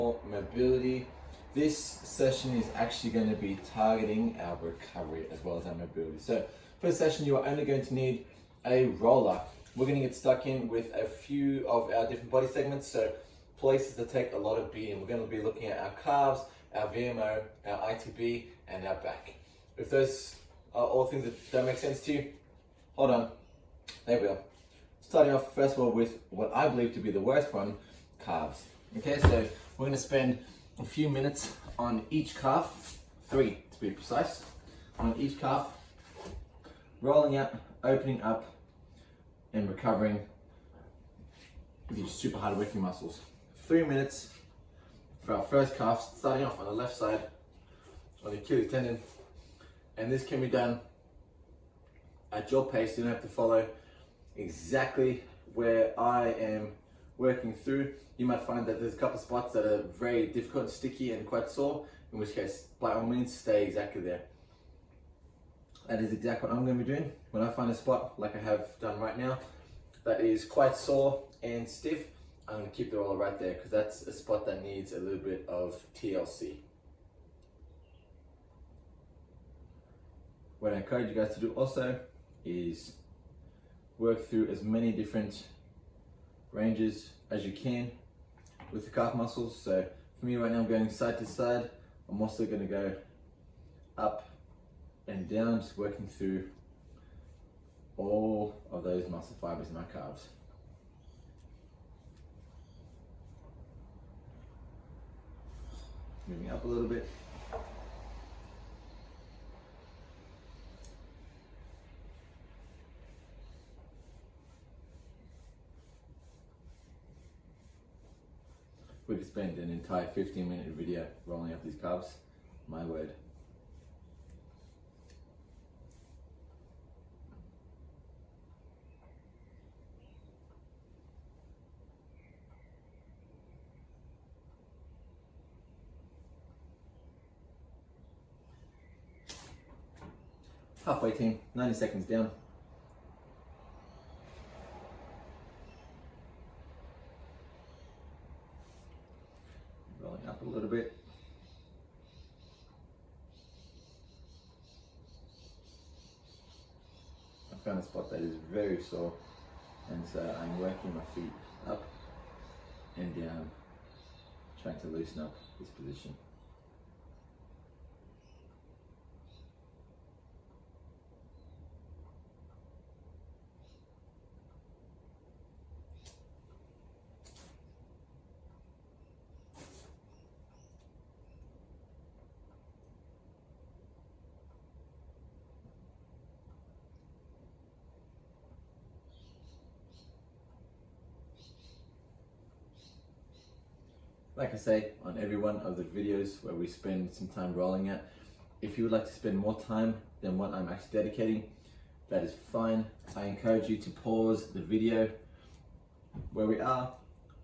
Mobility. This session is actually going to be targeting our recovery as well as our mobility. So for the session, you are only going to need a roller. We're going to get stuck in with a few of our different body segments, so places that take a lot of beating. We're going to be looking at our calves, our VMO, our ITB, and our back. If those are all things that don't make sense to you, hold on. There we go. Starting off first of all with what I believe to be the worst one, calves. Okay, so we're going to spend a few minutes on each calf, 3 to be precise, on each calf, rolling out, opening up, and recovering these super hard working muscles. 3 minutes for our first calf, starting off on the left side on the Achilles tendon, and this can be done at your pace. You don't have to follow exactly where I am working through. You might find that there's a couple of spots that are very difficult, sticky, and quite sore, in which case, by all means, stay exactly there. That is exactly what I'm going to be doing. When I find a spot, like I have done right now, that is quite sore and stiff, I'm going to keep the roller right there, because that's a spot that needs a little bit of TLC. What I encourage you guys to do also is work through as many different ranges as you can with the calf muscles. So for me right now, I'm going side to side. I'm also going to go up and down, just working through all of those muscle fibers in my calves. Moving up a little bit. We could spend an entire 15-minute video rolling up these calves, my word. Halfway team, 90 seconds down. Rolling up a little bit. I found a spot that is very sore, and so I'm working my feet up and down, trying to loosen up this position. Like I say on every one of the videos where we spend some time rolling out, if you would like to spend more time than what I'm actually dedicating, that is fine. I encourage you to pause the video where we are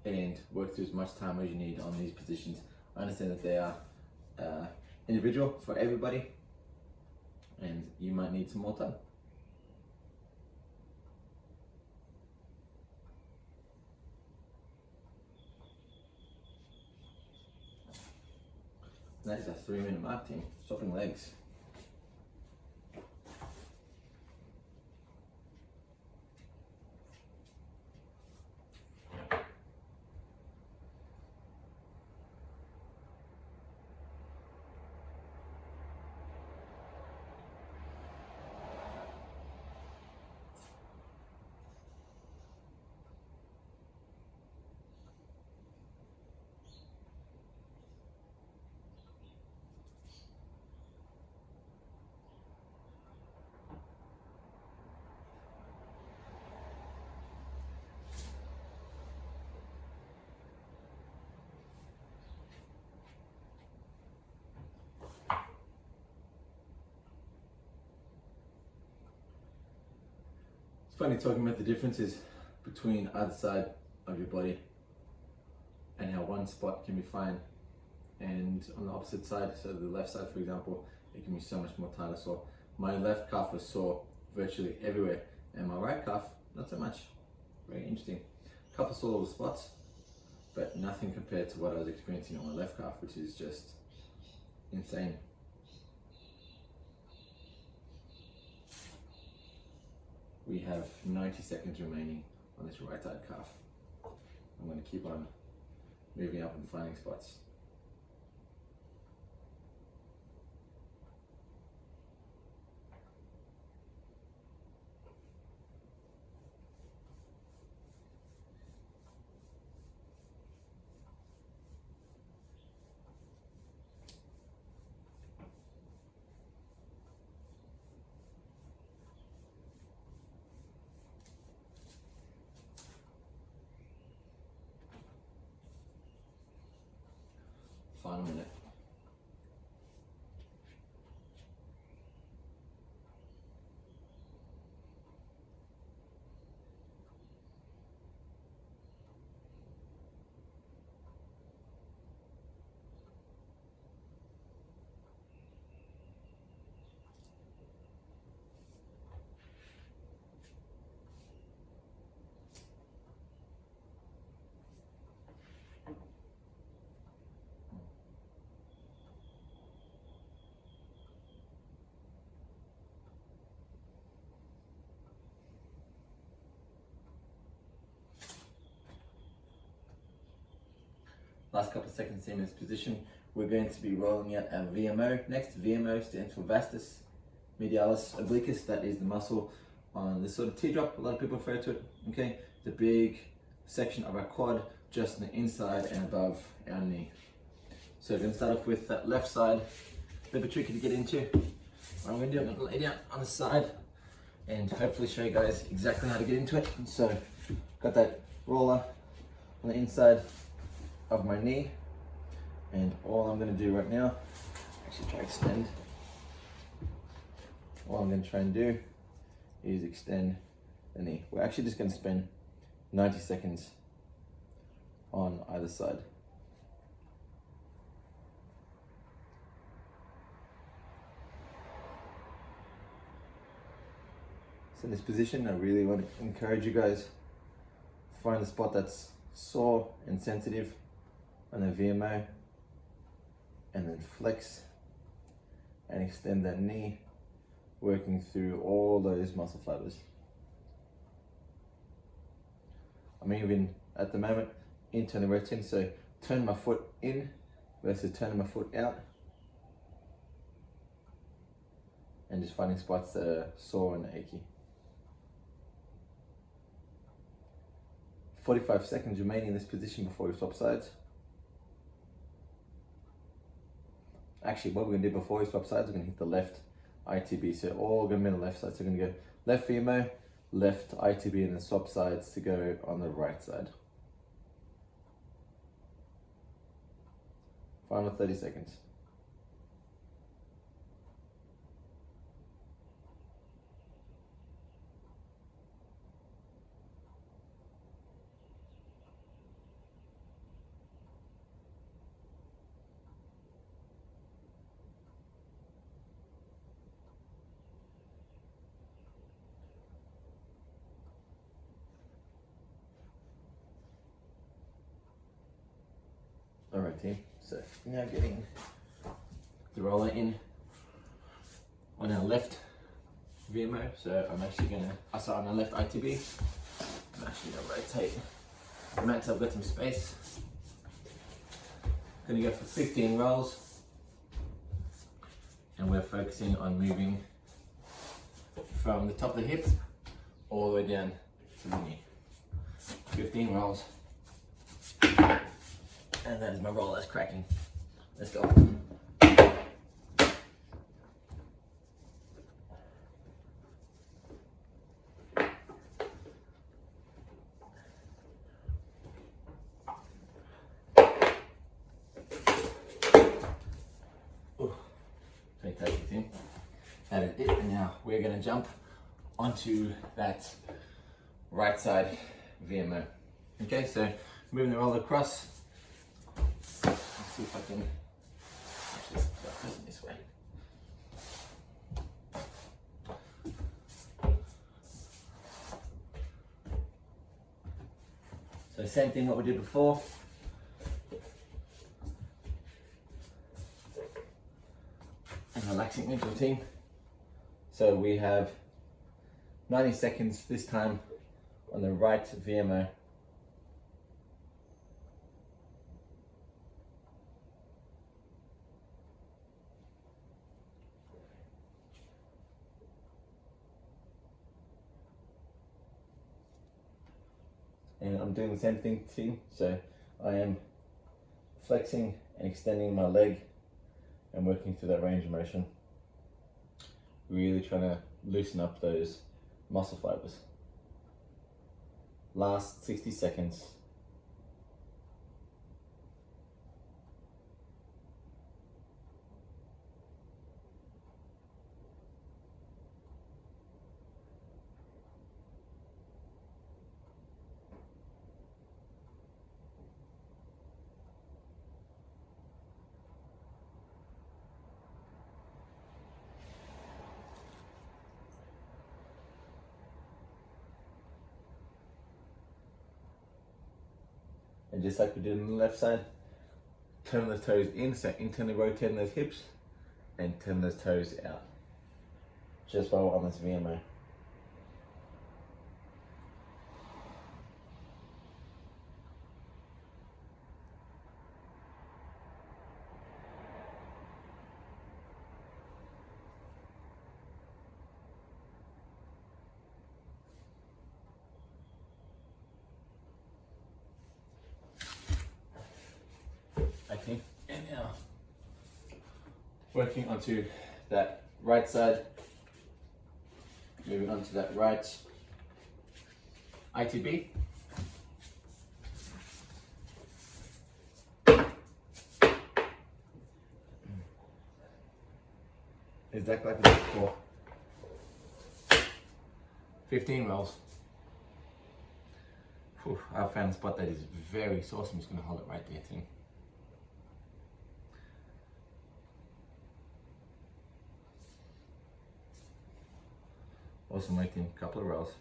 and work through as much time as you need on these positions. I understand that they are individual for everybody, and you might need some more time. That is a 3-minute mark, team. Swapping legs. It's funny talking about the differences between either side of your body and how one spot can be fine and on the opposite side, so the left side for example, it can be so much more tighter sore. My left calf was sore virtually everywhere and my right calf not so much. Very interesting. A couple sore little spots, but nothing compared to what I was experiencing on my left calf, which is just insane. We have 90 seconds remaining on this right side calf. I'm going to keep on moving up and finding spots. Final minute. Last couple of seconds, same as position. We're going to be rolling out our VMO next. VMO stands for vastus medialis obliquus. That is the muscle on this sort of teardrop, a lot of people refer to it. Okay, the big section of our quad, just on the inside and above our knee. So we're going to start off with that left side, a little bit tricky to get into. What I'm going to do, I'm going to lay down on the side and hopefully show you guys exactly how to get into it. So, got that roller on the inside of my knee, and all I'm going to do right now, actually try to extend. All I'm going to try and do is extend the knee. We're actually just going to spend 90 seconds on either side. So in this position, I really want to encourage you guys, find a spot that's sore and sensitive on the VMO, and then flex and extend that knee, working through all those muscle fibers. I'm even at the moment into the routine, so turn my foot in versus turning my foot out, and just finding spots that are sore and achy. 45 seconds remaining in this position before we swap sides. Actually, what we're going to do before we swap sides, we're going to hit the left ITB. So all going to be on the left side. So we're going to go left VMO, left ITB, and then swap sides to go on the right side. Final 30 seconds. Alright team, so now getting the roller in on our left VMO. So I'm actually going to, on our left ITB, I'm actually going to rotate the mat so I've got some space. Going to go for 15 rolls, and we're focusing on moving from the top of the hip all the way down to the knee. 15 rolls. And that is my roll that's cracking. Let's go. Ooh, fantastic team. That is it. And now we're going to jump onto that right side VMO. Okay, so moving the roller across. See if I can actually start facing this way. So same thing what we did before. relaxing mental routine. So we have 90 seconds this time on the right VMO. And I'm doing the same thing too. So I am flexing and extending my leg and working through that range of motion. Really trying to loosen up those muscle fibers. Last 60 seconds. And just like we did on the left side, turn those toes in, so internally rotating those hips and turn those toes out. Just while we're on this VMO. Okay, and now working onto that right side, moving on to that right ITB. Exactly like we did before. 15 rolls. Whew, I found a spot that is very source. I'm just going to hold it right there too. Also making a couple of rolls.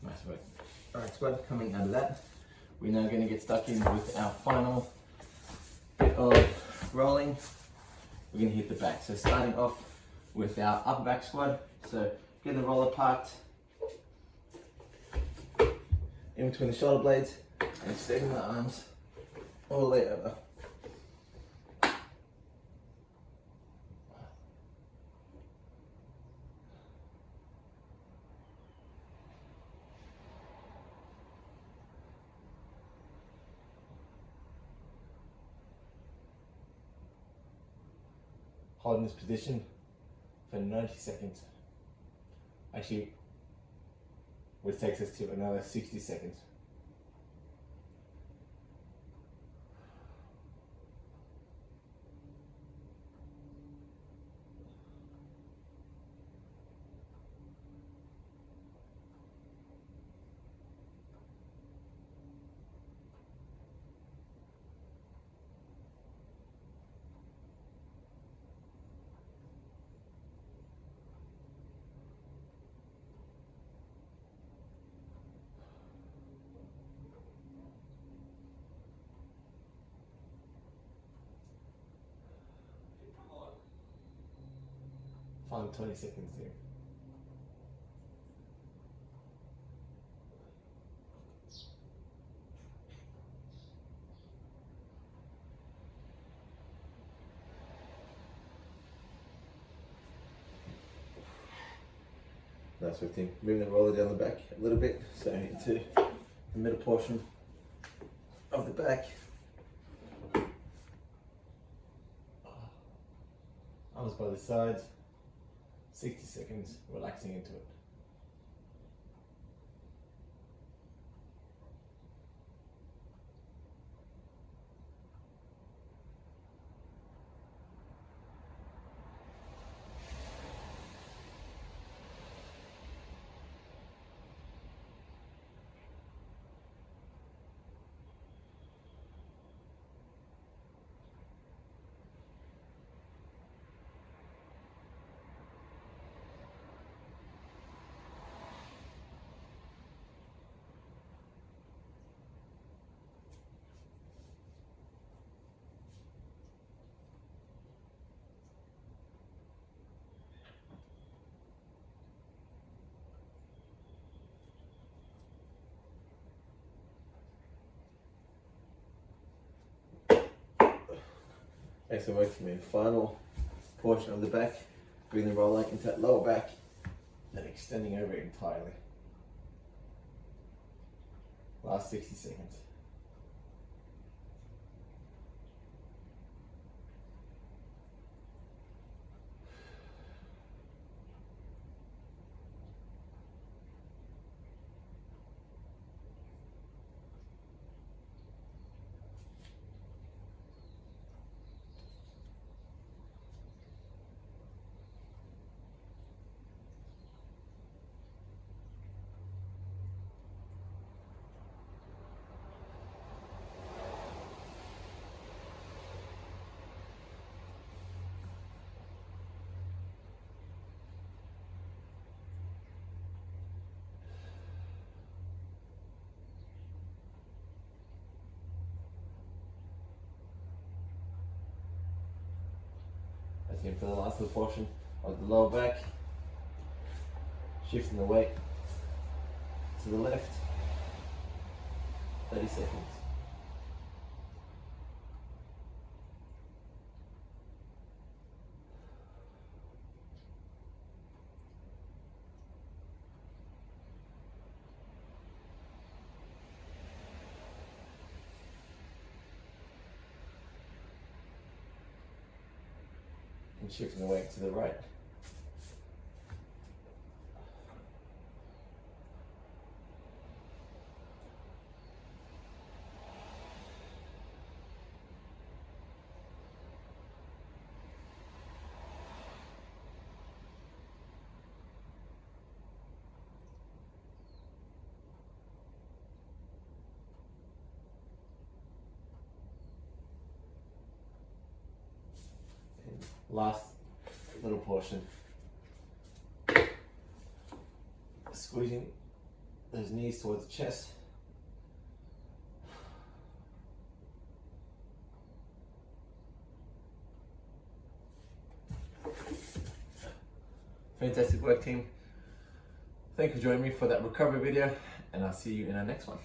Nice work. Alright, squad, coming out of that, we're now going to get stuck in with our final bit of rolling. We're going to hit the back. So starting off with our upper back squat. So get the roller parked in between the shoulder blades and extending the arms all the way over. Holding this position for 90 seconds. Actually, which takes us to another 60 seconds. Final 20 seconds here. That's 15. Moving the roller down the back a little bit, so into the middle portion of the back. Arms by the sides. 60 seconds, relaxing into it. Excellent work for me. Final portion of the back. Bring the roller into that lower back, then extending over it entirely. Last 60 seconds. That's it for the last little portion of the lower back. Shifting the weight to the left. 30 seconds. And shifting the weight to the right. Last little portion. Squeezing those knees towards the chest. Fantastic work, team. Thank you for joining me for that recovery video, and I'll see you in our next one.